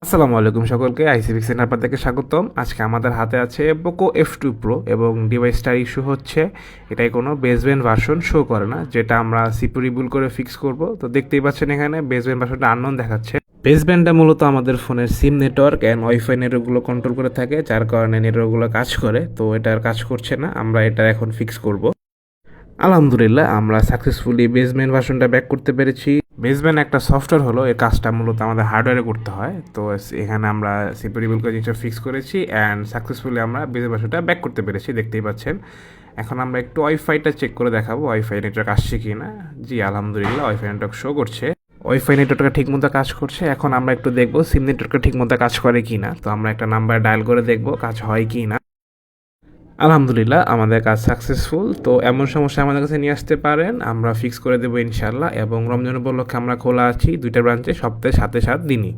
আসসালামু আলাইকুম সকলকে আইসিফিক্স সেন্টার থেকে স্বাগতম। আজকে আমাদের হাতে আছে পোকো F2 Pro এবং ডিভাইসটার ইস্যু হচ্ছে এটাই কোনো বেসব্যান্ড ভার্সন শো করে না, যেটা আমরা সিপি রিবুল করে ফিক্স করব। তো দেখতেই পাচ্ছেন এখানে বেসব্যান্ড ভার্সনটা আননোন দেখাচ্ছে। বেসব্যান্ডটা মূলত আমাদের ফোনের সিম নেটওয়ার্ক অ্যান্ড ওয়াইফাই নেটওয়ার্কগুলো কন্ট্রোল করে থাকে, যার কারণে নেটওয়ার্কগুলো কাজ করে। তো এটার কাজ করছে না, আমরা এটা এখন ফিক্স করব। আলহামদুলিল্লাহ আমরা সাকসেসফুলি বেসমেন্ট ভার্সনটা ব্যাক করতে পেরেছি। বেসমেন্ট একটা সফটওয়্যার হলো, এর কাজটা মূলত আমাদের হার্ডওয়্যারে করতে হয়। তো এখানে আমরা সিপিউরিবল করে জিনিসটা ফিক্স করেছি অ্যান্ড সাকসেসফুলি আমরা বেসমেন্ট ভার্সনটা ব্যাক করতে পেরেছি, দেখতেই পাচ্ছেন। এখন আমরা একটু ওয়াইফাইটা চেক করে দেখাবো ওয়াইফাই নেটওয়ার্ক আসছে কি না। জি আলহামদুলিল্লাহ ওয়াইফাই নেটওয়ার্ক শো করছে, ওয়াইফাই নেটওয়ার্কটা ঠিকমতো কাজ করছে। এখন আমরা একটু দেখবো সিম নেটওয়ার্কটা ঠিকমতো কাজ করে কি না। তো আমরা একটা নাম্বার ডায়াল করে দেখবো কাজ হয় কি না। আলহামদুলিল্লাহ আমাদের কাজ সাকসেসফুল। তো এমন সমস্যা আমাদের কাছে নিয়ে আসতে পারেন, আমরা ফিক্স করে দেবো ইনশাল্লাহ। এবং রমজান উপলক্ষে আমরা খোলা আছি 2টা ব্রাঞ্চে, সপ্তাহে 7 দিনই।